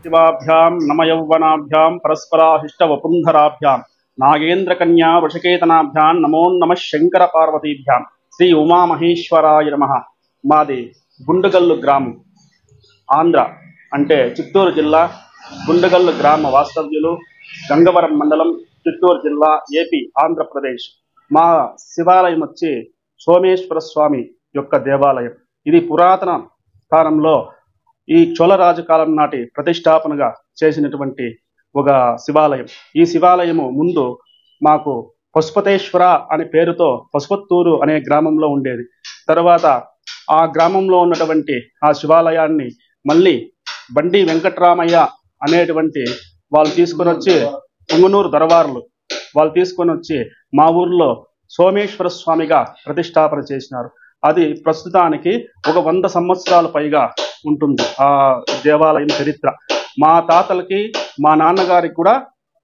शिवाभ्यां नमयौवनाभ्यां परस्पराहिष्टवपुन्धराभ्यां नागेन्द्रकन्या वृषकेतनाभ्यां नमो नमः शंकर पार्वतीभ्यां श्री उमामहेश्वराय नमः। మాది గుండగల్లు గ్రామం, ఆంధ్ర అంటే చిత్తూరు జిల్లా గుండగల్లు గ్రామ వాస్తవ్యులు, గంగవరం మండలం, చిత్తూరు జిల్లా, ఏపీ, ఆంధ్రప్రదేశ్. మా శివాలయం వచ్చి సోమేశ్వర స్వామి యొక్క దేవాలయం. ఇది పురాతన కాలంలో ఈ చోళరాజు కాలం నాటి ప్రతిష్టాపనగా చేసినటువంటి ఒక శివాలయం. ఈ శివాలయము ముందు మాకు పశుపతేశ్వర అనే పేరుతో పశుపత్తూరు అనే గ్రామంలో ఉండేది. తర్వాత ఆ గ్రామంలో ఉన్నటువంటి ఆ శివాలయాన్ని మళ్ళీ బండి వెంకట్రామయ్య అనేటువంటి వాళ్ళు తీసుకొని వచ్చి, పొంగనూరు దర్బారులు వాళ్ళు తీసుకొని వచ్చి మా ఊర్లో సోమేశ్వర స్వామిగా ప్రతిష్టాపన చేసినారు. అది ప్రస్తుతానికి ఒక 100 సంవత్సరాల పైగా ఉంటుంది ఆ దేవాలయం చరిత్ర. మా తాతలకి మా నాన్నగారికి కూడా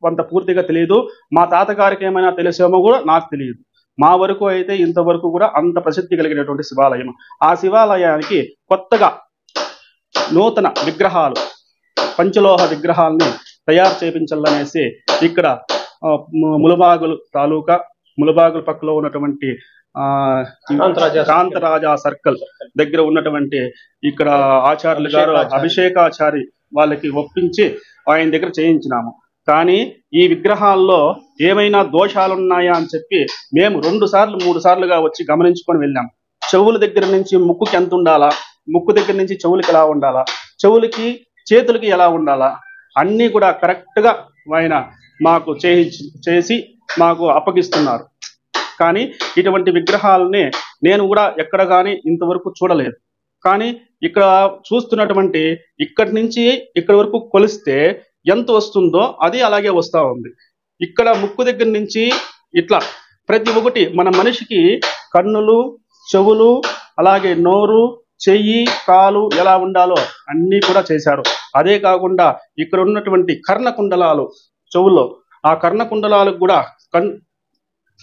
కొంత పూర్తిగా తెలియదు. మా తాతగారికి ఏమైనా తెలిసేమో కూడా నాకు తెలియదు. మా వరకు అయితే ఇంతవరకు కూడా అంత ప్రసిద్ధి కలిగినటువంటి శివాలయం. ఆ శివాలయానికి కొత్తగా నూతన విగ్రహాలు, పంచలోహ విగ్రహాలని తయారు చేయించాలనేసి ఇక్కడ ములబాగులు తాలూకా, ములబాగుల పక్కలో ఉన్నటువంటి కాంతరాజా సర్కిల్ దగ్గర ఉన్నటువంటి ఇక్కడ ఆచార్యులు గారు అభిషేకాచారి వాళ్ళకి ఒప్పించి ఆయన దగ్గర చేయించినాము. కానీ ఈ విగ్రహాల్లో ఏమైనా దోషాలున్నాయా అని చెప్పి మేము 2 సార్లు 3 సార్లుగా వచ్చి గమనించుకొని వెళ్ళాము. చెవుల దగ్గర నుంచి ముక్కుకి ఎంత ఉండాలా, ముక్కు దగ్గర నుంచి చెవులకి ఎలా ఉండాలా, చెవులకి చేతులకి ఎలా ఉండాలా, అన్నీ కూడా కరెక్ట్గా ఆయన మాకు చేసి మాకు అప్పగిస్తున్నారు. కానీ ఇటువంటి విగ్రహాలని నేను కూడా ఎక్కడ కానీ ఇంతవరకు చూడలేదు. కానీ ఇక్కడ చూస్తున్నటువంటి ఇక్కడి నుంచి ఇక్కడి వరకు కొలిస్తే ఎంత వస్తుందో అది అలాగే వస్తూ ఉంది. ఇక్కడ ముక్కు దగ్గర నుంచి ఇట్లా ప్రతి ఒక్కటి మన మనిషికి కన్నులు, చెవులు, అలాగే నోరు, చెయ్యి, కాలు ఎలా ఉండాలో అన్నీ కూడా చేశారు. అదే కాకుండా ఇక్కడ ఉన్నటువంటి కర్ణకుండలాలు చెవుల్లో, ఆ కర్ణకుండలాలకు కూడా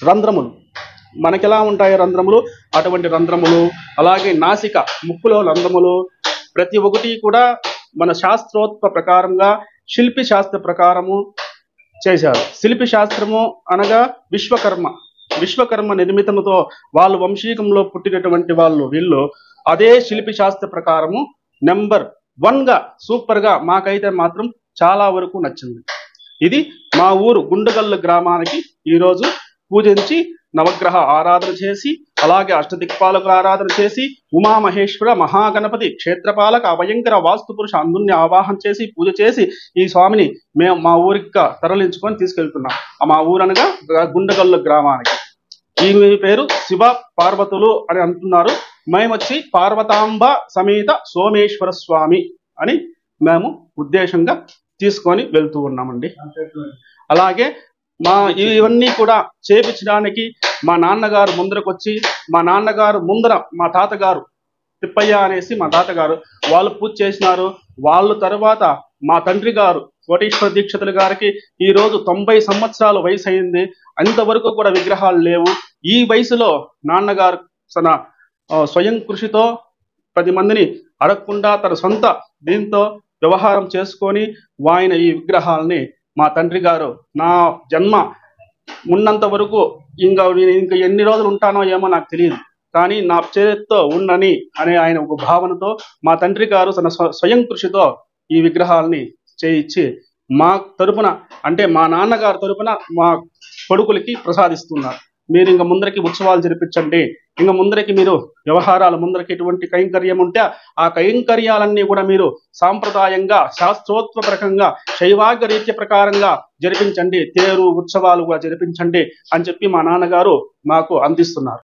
రంధ్రములు మనకెలా ఉంటాయి రంధ్రములు, అటువంటి రంధ్రములు, అలాగే నాసిక ముక్కులో రంధ్రములు, ప్రతి ఒక్కటి కూడా మన శాస్త్రోత్వ ప్రకారంగా శిల్పి శాస్త్ర ప్రకారము చేశారు. శిల్పి శాస్త్రము అనగా విశ్వకర్మ నిర్మితముతో వాళ్ళు వంశీకంలో పుట్టినటువంటి వాళ్ళు వీళ్ళు. అదే శిల్పి శాస్త్ర ప్రకారము నెంబర్ 1గా సూపర్గా మాకైతే మాత్రం చాలా వరకు నచ్చింది. ఇది మా ఊరు గుండగల్లు గ్రామానికి ఈరోజు పూజించి నవగ్రహ ఆరాధన చేసి, అలాగే అష్టదిక్పాలకుల ఆరాధన చేసి, ఉమామహేశ్వర మహాగణపతి క్షేత్రపాలక అభయంకర వాస్తు పురుష అందుని ఆవాహన చేసి పూజ చేసి ఈ స్వామిని మేము మా ఊరికి తరలించుకొని తీసుకెళ్తున్నాం. మా ఊరనగా గుండగల్లు గ్రామానికి. ఈ పేరు శివ పార్వతులు అని అంటున్నారు. మేము వచ్చి పార్వతాంబ సమేత సోమేశ్వర స్వామి అని మేము ఉద్దేశంగా తీసుకొని వెళ్తూ ఉన్నామండి. అలాగే ఇవన్నీ కూడా చేపించడానికి మా నాన్నగారు ముందరకొచ్చి, మా నాన్నగారు ముందర మా తాతగారు తిప్పయ్య అనేసి మా తాతగారు వాళ్ళు పూజ చేసినారు. వాళ్ళు తర్వాత మా తండ్రి గారు కోటేశ్వర దీక్షితులు గారికి ఈరోజు 90 సంవత్సరాల వయసు అయింది. అంతవరకు కూడా విగ్రహాలు లేవు. ఈ వయసులో నాన్నగారు తన స్వయం కృషితో 10 మందిని అడగకుండా తన సొంత దీంతో వ్యవహారం చేసుకొని ఆయన ఈ విగ్రహాలని మా తండ్రి గారు నా జన్మ ఉన్నంత వరకు ఇంకా ఎన్ని రోజులు ఉంటానో ఏమో నాకు తెలియదు, కానీ నా చేతితో ఉండని అనే ఆయన ఒక భావనతో మా తండ్రి గారు తన స్వయం కృషితో ఈ విగ్రహాలని చేయించి మా తరపున, అంటే మా నాన్నగారి తరపున మా కొడుకులకి ప్రసాదిస్తున్నారు. మీరు ఇంకా ముందరికి ఉత్సవాలు జరిపించండి, ఇంకా ముందరికి మీరు వ్యవహారాలు ముందరికి ఎటువంటి కైంకర్యం ఉంటే ఆ కైంకర్యాలన్నీ కూడా మీరు సాంప్రదాయంగా శాస్త్రోత్వపరకంగా శైవాగరీత్య ప్రకారంగా జరిపించండి, తేరు ఉత్సవాలు కూడా జరిపించండి అని చెప్పి మా నాన్నగారు మాకు అందిస్తున్నారు.